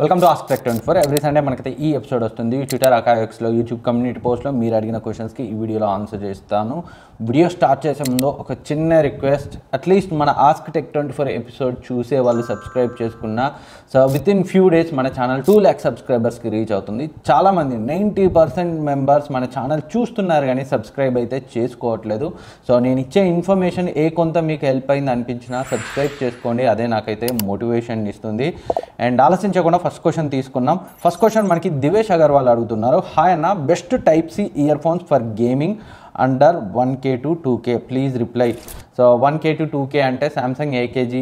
Welcome to ask tech 24 every Sunday మనకైతే ఈ episode వస్తుంది ట్విట్టర్ అకాయక్స్లో యూట్యూబ్ కమ్యూనిటీ పోస్ట్లో మీరు అడిగిన క్వశ్చన్స్కి ఈ వీడియోలో ఆన్సర్ చేస్తాను. వీడియో స్టార్ట్ చేసే ముందు ఒక చిన్న రిక్వెస్ట్, అట్లీస్ట్ మన ఆస్క్ టెక్ 24 ఎపిసోడ్ చూసే వాళ్ళు సబ్స్క్రైబ్ చేసుకున్న so with in few days మన ఛానల్ 2 lakh సబ్స్క్రైబర్స్కి రీచ్ అవుతుంది. చాలామంది 90% మెంబర్స్ మన ఛానల్ చూస్తున్నారు కానీ సబ్స్క్రైబ్ అయితే చేసుకోవట్లేదు. సో నేను ఇచ్చే ఇన్ఫర్మేషన్ ఏ కొంత మీకు హెల్ప్ అయింది అనిపించినా సబ్స్క్రైబ్ చేసుకోండి, అదే నాకైతే మోటివేషన్ ఇస్తుంది. అండ్ ఆలోచించకుండా ఫస్ట్ క్వశ్చన్ తీసుకున్నాం. ఫస్ట్ క్వశ్చన్ మనకి దివేష్ అగర్వాల్ అడుగుతున్నారు. హాయ్ అన్న, best type C earphones for gaming under 1K to 2K please reply. So 1K to 2K అంటే Samsung AKG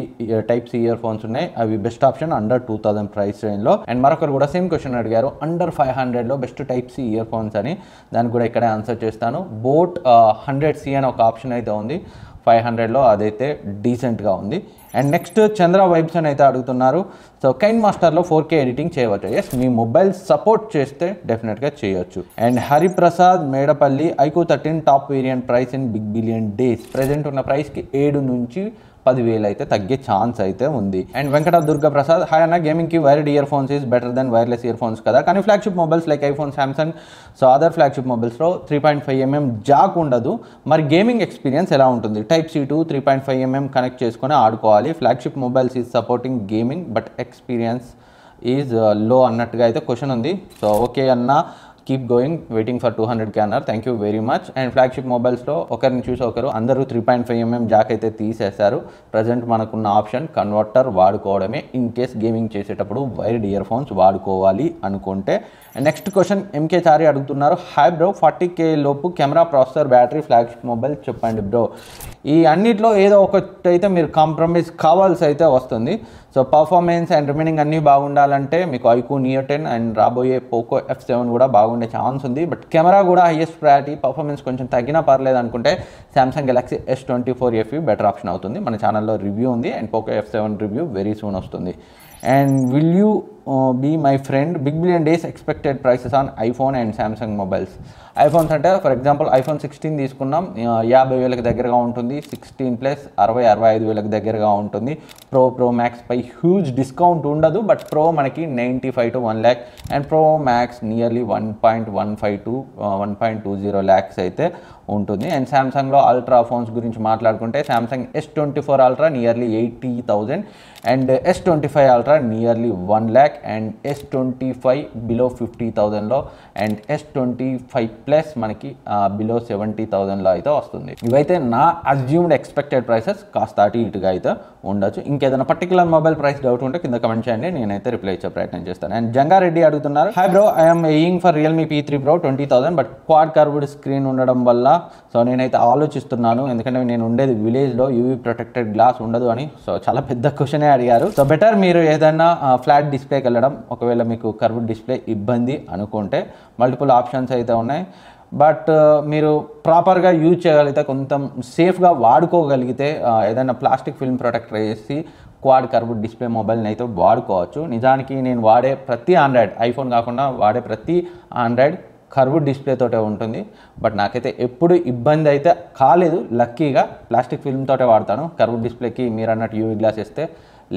type C earphones ఉన్నాయి, అవి బెస్ట్ ఆప్షన్ అండర్ 2000 ప్రైస్ రేంజ్లో. And మరొకరు కూడా same question అడిగారు, under 500లో best type C earphones అని. దానికి కూడా ఇక్కడే ఆన్సర్ చేస్తాను. బోట్ 100C అని ఒక ఆప్షన్ అయితే ఉంది 500లో, అదైతే డీసెంట్గా ఉంది. అండ్ నెక్స్ట్ చంద్ర వైబ్స్ అని అయితే అడుగుతున్నారు. సో కైన్ మాస్టర్లో 4K ఎడిటింగ్ చేయవచ్చు. ఎస్, మీ మొబైల్ సపోర్ట్ చేస్తే డెఫినెట్గా చేయొచ్చు. And Hariprasad Medapalli iQOO 13 top variant price in big billion days. Present ఉన్న ప్రైస్కి 7 నుంచి 10,000 అయితే తగ్గే ఛాన్స్ అయితే ఉంది. అండ్ వెంకట దుర్గా ప్రసాద్, హాయ్ అన్న, గేమింగ్కి wired earphones is better than wireless earphones కదా, కానీ flagship mobiles like iPhone, Samsung, so other flagship మొబైల్స్లో 3.5mm జాక్ ఉండదు. మరి గేమింగ్ ఎక్స్పీరియన్స్ ఎలా ఉంటుంది? Type C to 3.5mm connect చేసుకొని ఆడుకోవాలి. Flagship mobiles is supporting gaming but experience is low అన్నట్టుగా అయితే క్వశ్చన్ ఉంది. సో ఓకే అన్న, keep going, waiting for 200K అన్నారు. Thank you very much. And flagship మొబైల్స్లో ఒకరిని చూసి ఒకరు అందరూ 3.5mm జాక్ అయితే తీసేశారు. ప్రజెంట్ మనకున్న ఆప్షన్ కన్వర్టర్ వాడుకోవడమే, ఇన్ కేస్ గేమింగ్ చేసేటప్పుడు వైర్డ్ ఇయర్ ఫోన్స్ వాడుకోవాలి అనుకుంటే. And next question MK Chari అడుగుతున్నారు. హాయ్ బ్రో, 40K లోపు camera, processor, battery, flagship mobile చెప్పండి బ్రో. ఈ అన్నిట్లో ఏదో ఒకటి అయితే మీరు కాంప్రమైజ్ కావాల్సి అయితే వస్తుంది. సో పర్ఫార్మెన్స్ అండ్ రిమైనింగ్ అన్నీ బాగుండాలంటే మీకు ఐక్యూ నియో 10 అండ్ రాబోయే పోకో F7 కూడా బాగుండే ఛాన్స్ ఉంది. బట్ కెమెరా కూడా హైయెస్ట్ ప్రయారిటీ, పర్ఫార్మెన్స్ కొంచెం తగ్గినా పర్లేదు అనుకుంటే Samsung Galaxy S24 FE better option అవుతుంది. మన ఛానల్లో రివ్యూ ఉంది and Poco F7 review very soon వస్తుంది. And will you be my friend, big billion days expected prices on iPhone and Samsung mobiles. IPhones అంటే ఫర్ ఎగ్జాంపుల్ ఐఫోన్ 16 తీసుకున్నాం, 50,000కి దగ్గరగా ఉంటుంది. 16+ 60-65,000కి దగ్గరగా ఉంటుంది. ప్రో మ్యాక్స్ పై హ్యూజ్ డిస్కౌంట్ ఉండదు, బట్ ప్రో మనకి 95 to 1 lakh and pro max nearly 1.15 to 1.20 lakhs అయితే ఉంటుంది. అండ్ సామ్సంగ్లో అల్ట్రా ఫోన్స్ గురించి మాట్లాడుకుంటే Samsung S24 ultra nearly 80,000 and S25 ultra nearly 1 lakh and S25 below 50,000లో అండ్ S25+ మనకి below 70,000లో అయితే వస్తుంది. ఇవైతే నా అజ్యూమ్డ్ ఎక్స్పెక్టెడ్ ప్రైసెస్, కాస్త అటు ఇటుగా అయితే ఉండొచ్చు. ఇంకేదైనా పర్టికులర్ మొబైల్ ప్రైస్ డౌట్ ఉంటే కింద కమెంట్ చేయండి, నేనైతే రిప్లై ఇచ్చే ప్రయత్నం చేస్తాను. అండ్ జంగారెడ్డి అడుగుతున్నారు. Hi bro, I'm aiming for Realme P3 Pro 20,000 but quad curved screen ఉండడం వల్ల సో నేనైతే ఆలోచిస్తున్నాను, ఎందుకంటే నేను ఉండేది విలేజ్లో, యూవీ ప్రొటెక్టెడ్ గ్లాస్ ఉండదు అని. సో చాలా పెద్ద క్వశ్చనే అడిగారు. సో బెటర్ మీరు ఏదైనా ఫ్లాట్ డిస్ప్లేకి వెళ్ళడం, ఒకవేళ మీకు కర్వ్డ్ డిస్ప్లే ఇబ్బంది అనుకుంటే మల్టిపుల్ ఆప్షన్స్ అయితే ఉన్నాయి. బట్ మీరు ప్రాపర్గా యూజ్ చేయగలిగితే, కొంచెం సేఫ్గా వాడుకోగలిగితే ఏదైనా ప్లాస్టిక్ ఫిల్మ్ ప్రొటెక్టర్ వేసి క్వాడ్ కర్వ్డ్ డిస్ప్లే మొబైల్ని అయితే వాడుకోవచ్చు. నిజానికి నేను వాడే ప్రతి ఆండ్రాయిడ్, ఐఫోన్ కాకుండా వాడే ప్రతి ఆండ్రాయిడ్ కర్వ్డ్ డిస్ప్లే తోటే ఉంటుంది. బట్ నాకైతే ఎప్పుడు ఇబ్బంది అయితే కాలేదు. లక్కీగా ప్లాస్టిక్ ఫిల్మ్ తోటే వాడతాను. కర్వ్డ్ డిస్ప్లేకి మీరు అన్నట్టు యూవీ గ్లాస్ వేస్తే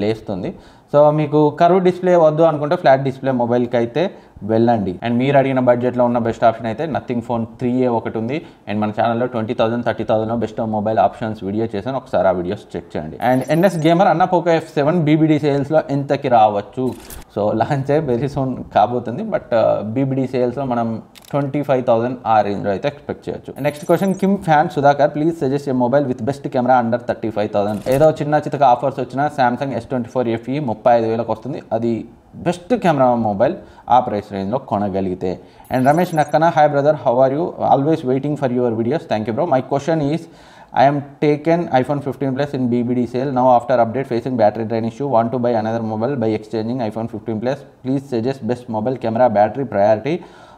లేస్తుంది. సో మీకు కర్వ్ డిస్ప్లే వద్దు అనుకుంటే ఫ్లాట్ డిస్ప్లే మొబైల్కి అయితే వెళ్ళండి. అండ్ మీరు అడిగిన బడ్జెట్లో ఉన్న బెస్ట్ ఆప్షన్ అయితే నథింగ్ ఫోన్ 3A ఒకటి ఉంది. అండ్ మన ఛానల్లో 20,000, 30,000లో బెస్ట్ మొబైల్ ఆప్షన్స్ వీడియో చేశాను, ఒకసారి ఆ వీడియోస్ చెక్ చేయండి. అండ్ ఎన్ఎస్ గేమర్ అన్న, పోకో F7 BBD సేల్స్లో ఎంతకి రావచ్చు? సో లాంచ్ వెరీ సూన్ కాబోతుంది, బట్ BBD సేల్స్లో మనం 25,000 ఆ రేంజ్లో అయితే ఎక్స్పెక్ట్ చేయొచ్చు. Next question Kim fan Sudhakar, please suggest A mobile with best camera under 35,000. ఏదో చిన్న చితక ఆఫర్స్ వచ్చిన సామ్సంగ్ S24 FE 35,000కి వస్తుంది, అది బెస్ట్ కెమెరా మొబైల్ ఆ ప్రైస్ రేంజ్లో కొనగలిగితే. And Ramesh Nakkana, hi brother, how are you, always waiting for your videos. Thank you bro. My question is, I am taken iPhone 15+ in BBD sale. Now after update facing battery drain issue, want to buy another mobile by exchanging iPhone 15+. Please suggest best mobile, camera, battery, priority,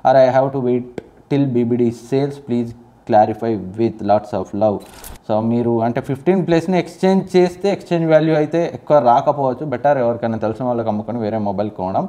or I have to wait till BBD sales. Please clarify with lots of love. So మీరు అంటే 15+ని exchange చేస్తే exchange value అయితే ఎక్కువ రాకపోవచ్చు. Better ఎవరికైనా తెలిసిన వాళ్ళకి అమ్ముకొని వేరే మొబైల్ కొనడం.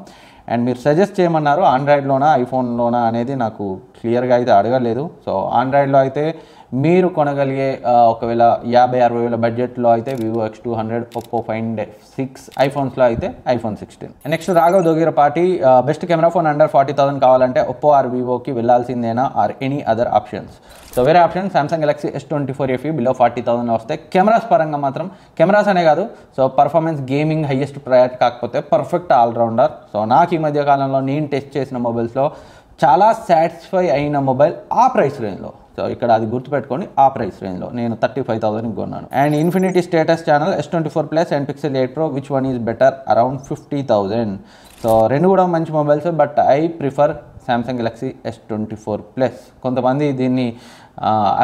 అండ్ మీరు సజెస్ట్ చేయమన్నారు ఆండ్రాయిడ్లోనా ఐఫోన్లోనా అనేది నాకు క్లియర్గా అయితే అడగలేదు. సో ఆండ్రాయిడ్లో అయితే మీరు కొనగలిగే ఒకవేళ 50-60 వేల బడ్జెట్లో అయితే వివో X200, ఒప్పో Find 6, ఐఫోన్స్లో అయితే iPhone 16. Next Raghav Dogirapati, best camera phone under 40,000 కావాలంటే ఒప్పో ఆర్ వివోకి వెళ్ళాల్సిందేనా or any other options? So వేరే option Samsung Galaxy S24 FE below 40,000లో వస్తాయి. కెమెరాస్ పరంగా మాత్రం కెమెరాస్ అనే కాదు, so performance gaming highest priority కాకపోతే పర్ఫెక్ట్ ఆల్రౌండర్. సో నాకు ఈ మధ్య కాలంలో నేను టెస్ట్ చేసిన మొబైల్స్లో చాలా సాటిస్ఫై అయిన మొబైల్ ఆ ప్రైస్ రేంజ్లో. సో ఇక్కడ అది గుర్తుపెట్టుకొని ఆ ప్రైస్ రేంజ్లో నేను 35,000కి కొన్నాను. And infinity status channel S24 Plus and Pixel 8 Pro which one is better around 50,000. So రెండు కూడా మంచి mobiles, but I prefer Samsung Galaxy S24 Plus. కొంతమంది దీన్ని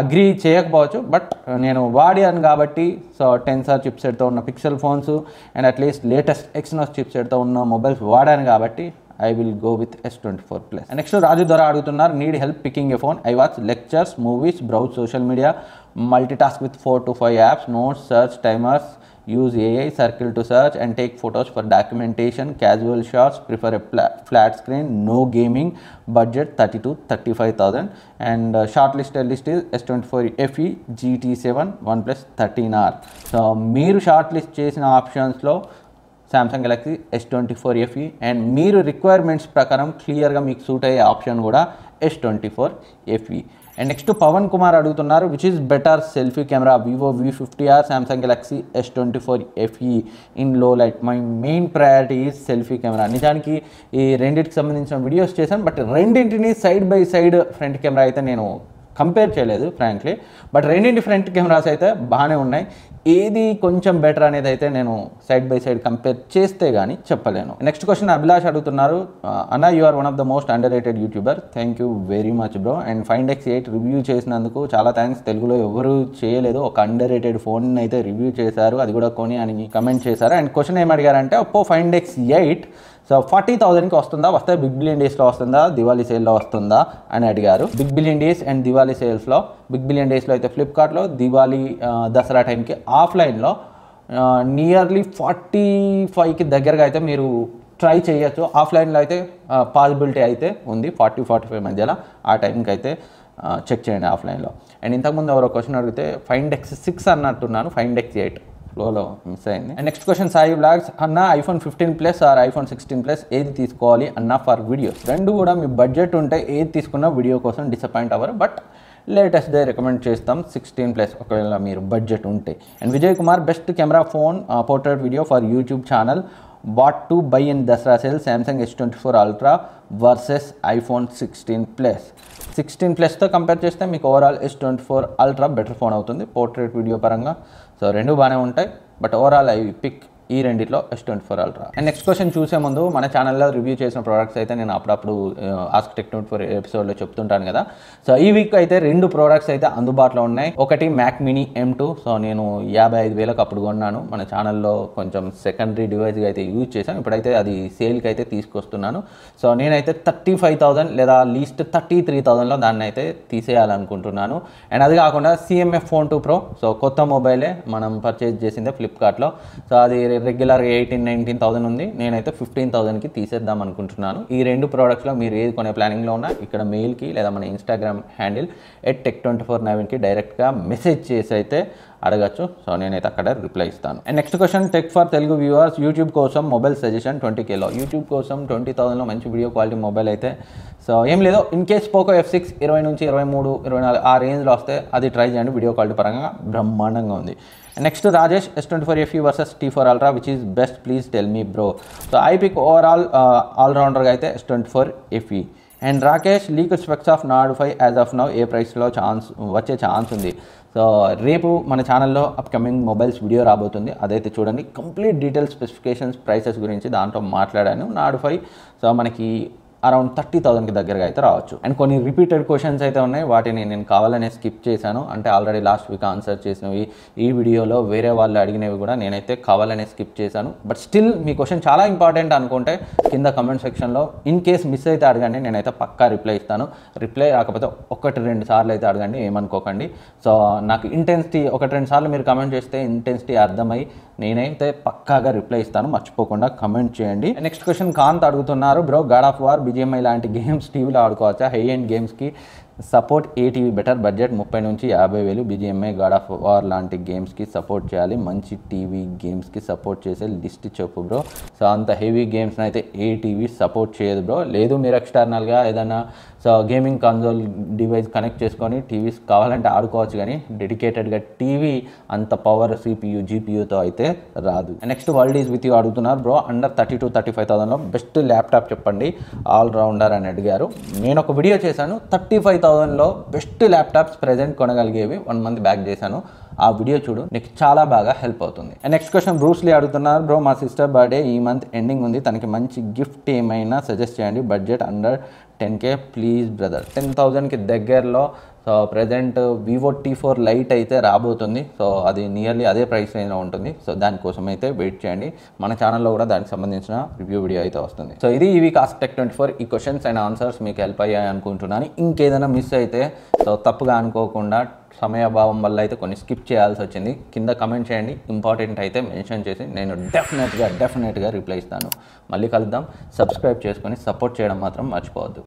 అగ్రీ చేయకపోవచ్చు, బట్ నేను వాడాను కాబట్టి. సో టెన్సర్ చిప్సెట్తో ఉన్న pixel phones and at least latest Exynos చిప్సెట్తో ఉన్న మొబైల్స్ వాడాను కాబట్టి I will go with S24 Plus. And next Raju Dora adugutunnaru, need help picking a phone. I watch lectures, movies, browse social media, multitask with 4 to 5 apps, notes, search, timers, use AI, circle to search and take photos for documentation, casual shots, prefer a flat screen, no gaming, budget 30 to 35,000. And shortlisted list is S24 FE, GT7, OnePlus 13R. So మీరు short list చేసిన ఆప్షన్స్లో Samsung Galaxy S24 FE and మీరు requirements ప్రకారం క్లియర్గా మీకు suit అయ్యే option కూడా S24 FE. And next Pavan Kumar అడుగుతున్నారు, which is better selfie camera Vivo V50 Samsung Galaxy S24 FE in low light? My main priority is selfie camera. నిజానికి ఈ రెండింటికి సంబంధించిన వీడియోస్ చేశాను, బట్ రెండింటిని side by side front camera అయితే నేను compare చేయలేదు ఫ్రాంక్లీ, బట్ రెండింటి ఫ్రంట్ కెమెరాస్ అయితే బాగానే ఉన్నాయి. ఏది కొంచెం బెటర్ అనేది అయితే నేను సైడ్ బై సైడ్ కంపేర్ చేస్తే కానీ చెప్పలేను. నెక్స్ట్ క్వశ్చన్ అభిలాష్ అడుగుతున్నారు, అన్న you are one of the most underrated YouTuber. Thank you very much bro. And Find X8 review చేసినందుకు చాలా థ్యాంక్స్. తెలుగులో ఎవరు చేయలేదు, ఒక అండర్ రేటెడ్ ఫోన్ అయితే రివ్యూ చేశారు, అది కూడా కొని అని కమెంట్ చేశారు. అండ్ క్వశ్చన్ ఏమడిగారంటే ఒప్పో Find X8 సో 40,000కి వస్తుందా, వస్తే బిగ్ బిలియన్ డేస్లో వస్తుందా, దివాళీ సేల్లో వస్తుందా అని అడిగారు. Big billion days and Diwali సేల్స్లో, బిగ్ బిలియన్ డేస్లో అయితే ఫ్లిప్కార్ట్లో, దివాళీ దసరా టైంకి ఆఫ్లైన్లో నియర్లీ 45కి దగ్గరగా అయితే మీరు ట్రై చేయొచ్చు. ఆఫ్లైన్లో అయితే పాసిబిలిటీ అయితే ఉంది 40-45 మధ్యలో, ఆ టైంకి అయితే చెక్ చేయండి ఆఫ్లైన్లో. అండ్ ఇంతకుముందు ఎవరో క్వశ్చన్ అడిగితే Find X6 అన్నట్టున్నాను, Find X8 ఫ్లోలో మిస్ అయింది. And next question Sai blogs, అన్న iPhone 15 Plus or iPhone 16 Plus ఏది తీసుకోవాలి అన్న ఫర్ వీడియోస్? రెండు కూడా మీ బడ్జెట్ ఉంటే ఏది తీసుకున్నా వీడియో కోసం డిసప్పాయింట్ అవ్వరు, బట్ లేటెస్ట్ డే రికమెండ్ చేస్తాం 16 Plus ఒకవేళ మీరు బడ్జెట్ ఉంటే. And Vijay Kumar, best camera phone portrait video for YouTube channel, what to buy in Dasara sale, Samsung S24 Ultra versus iPhone 16 Plus. 16 Plusతో కంపేర్ చేస్తే మీకు overall S24 Ultra better phone అవుతుంది portrait video పరంగా. So రెండు బాగానే ఉంటాయి, బట్ ఓవరాల్ ఐ పిక్ ఈ రెండిట్లో S24 Ultra. And next question చూసే ముందు మన ఛానల్లో రివ్యూ చేసిన ప్రోడక్ట్స్ అయితే నేను అప్పుడప్పుడు ఆస్క్ టెక్ 24 ఎపిసోడ్లో చెప్తుంటాను కదా. సో ఈ వీక్ అయితే రెండు ప్రోడక్ట్స్ అయితే అందుబాటులో ఉన్నాయి. ఒకటి మ్యాక్ మినీ M2, సో నేను 55,000కి అప్పుడు కొన్నాను. మన ఛానల్లో కొంచెం సెకండరీ డివైస్గా అయితే యూజ్ చేశాను, ఇప్పుడైతే అది సేల్కి అయితే తీసుకొస్తున్నాను. సో నేనైతే 35,000 లేదా లీస్ట్ 33,000లో దాన్ని అయితే తీసేయాలనుకుంటున్నాను. అండ్ అది కాకుండా CMF Phone 2 Pro, సో కొత్త మొబైలే మనం పర్చేజ్ చేసిందే ఫ్లిప్కార్ట్లో. సో అది రెగ్యులర్ 18,000-19,000 ఉంది, నేనైతే 15,000కి తీసేద్దాం అనుకుంటున్నాను. ఈ రెండు ప్రోడక్ట్స్లో మీరు ఏది కొనే ప్లానింగ్లో ఉన్నా ఇక్కడ మెయిల్కి లేదా మన ఇన్స్టాగ్రామ్ హ్యాండిల్ @tech24navin డైరెక్ట్గా మెసేజ్ చేసి అయితే అడగచ్చు. సో నేనైతే అక్కడ రిప్లై ఇస్తాను. And next question, tech for Telugu viewers, YouTube కోసం మొబైల్ సజెషన్ 20Kలో. యూట్యూబ్ కోసం 20,000లో మంచి వీడియో క్వాలిటీ మొబైల్ అయితే సో ఏం లేదు, ఇన్ కేస్ పోకో F6 20 నుంచి 23, 24 ఆ రేంజ్లో వస్తే అది ట్రై చేయండి, వీడియో క్వాలిటీ పరంగా బ్రహ్మాండంగా ఉంది. Next Rajesh, S24 FE versus T4 Ultra which is best please tell me bro. So I pick overall ఆల్రౌండర్గా అయితే S24 FE. And Rakesh, leak specs of Nord 5 as of now ఏ ప్రైస్లో వచ్చే ఛాన్స్ ఉంది? సో రేపు మన ఛానల్లో అప్కమింగ్ మొబైల్స్ వీడియో రాబోతుంది, అదైతే చూడండి. కంప్లీట్ డీటెయిల్స్, స్పెసిఫికేషన్స్, ప్రైసెస్ గురించి దాంట్లో మాట్లాడాను. నార్డ్ 5 సో మనకి అరౌండ్ 30,000కి దగ్గరగా అయితే రావచ్చు. అండ్ కొన్ని రిపీటెడ్ క్వశ్చన్స్ అయితే ఉన్నాయి, వాటిని నేను కావాలనే స్కిప్ చేశాను. అంటే ఆల్రెడీ లాస్ట్ వీక్ ఆన్సర్ చేసినవి ఈ వీడియోలో వేరే వాళ్ళు అడిగినవి కూడా నేనైతే కావాలనే స్కిప్ చేశాను. బట్ స్టిల్ మీ క్వశ్చన్ చాలా ఇంపార్టెంట్ అనుకుంటే కింద కమెంట్ సెక్షన్లో ఇన్ కేస్ మిస్ అయితే అడగండి, నేనైతే పక్కా రిప్లై ఇస్తాను. రిప్లై రాకపోతే 1-2 సార్లు అయితే అడగండి, ఏమనుకోకండి. సో నాకు ఇంటెన్సిటీ 1-2 సార్లు మీరు కమెంట్ చేస్తే ఇంటెన్సిటీ అర్థమై నేనైతే పక్కాగా రిప్లై ఇస్తాను, మర్చిపోకుండా కమెంట్ చేయండి. నెక్స్ట్ క్వశ్చన్ కాంత్ అడుగుతున్నారు, bro God of war, BGMI లాంటి గేమ్స్ టీవీలో ఆడుకోవచ్చా? హై ఎండ్ గేమ్స్కి సపోర్ట్ ఏ టీవీ బెటర్, బడ్జెట్ 30 నుంచి 50,000, BGMI, గాడ్ ఆఫ్ వార్ లాంటి గేమ్స్కి సపోర్ట్ చేయాలి, మంచి టీవీ గేమ్స్కి సపోర్ట్ చేసే లిస్ట్ చెప్పు బ్రో. సో అంత హెవీ గేమ్స్ని అయితే ఏ టీవీ సపోర్ట్ చేయదు బ్రో. లేదు మీరు ఎక్స్టర్నల్గా ఏదైనా so gaming console device connect చేసుకొని టీవీస్ కావాలంటే ఆడుకోవచ్చు, కానీ డెడికేటెడ్గా టీవీ అంత పవర్ CPU GPUతో అయితే రాదు. Next world is with you అడుగుతున్నారు బ్రో. అండర్ 32-35,000లో బెస్ట్ ల్యాప్టాప్ చెప్పండి ఆల్రౌండర్ అని అడిగారు. నేను ఒక వీడియో చేశాను 35,000లో బెస్ట్ ల్యాప్టాప్స్ ప్రెజెంట్ కొనగలిగేవి 1 month బ్యాక్ చేశాను. ఆ వీడియో చూడు, నీకు చాలా బాగా హెల్ప్ అవుతుంది. నెక్స్ట్ క్వశ్చన్ బ్రూస్లీ అడుగుతున్నారు బ్రో. మా సిస్టర్ బర్త్డే ఈ మంత్ ఎండింగ్ ఉంది, తనకి మంచి గిఫ్ట్ ఏమైనా సజెస్ట్ చేయండి, budget under 10K please brother. 10,000కి దగ్గరలో so present Vivo T4 light అయితే రాబోతుంది. సో అది నియర్లీ అదే ప్రైస్ రేంజ్లో ఉంటుంది. సో దానికోసం అయితే వెయిట్ చేయండి. మన ఛానల్లో కూడా దానికి సంబంధించిన రివ్యూ వీడియో అయితే వస్తుంది. సో ఇది ఈ వీక్ AskTech24. ఈ క్వశ్చన్స్ అండ్ ఆన్సర్స్ మీకు హెల్ప్ అయ్యాయి అనుకుంటున్నాను. ఇంకేదైనా మిస్ అయితే సో తప్పుగా అనుకోకుండా, సమయాభావం వల్ల అయితే కొన్ని స్కిప్ చేయాల్సి వచ్చింది, కింద కమెంట్ చేయండి. ఇంపార్టెంట్ అయితే మెన్షన్ చేసి నేను డెఫినెట్గా రిప్లై ఇస్తాను. మళ్ళీ కలుద్దాం. సబ్స్క్రైబ్ చేసుకొని సపోర్ట్ చేయడం మాత్రం మర్చిపోవద్దు.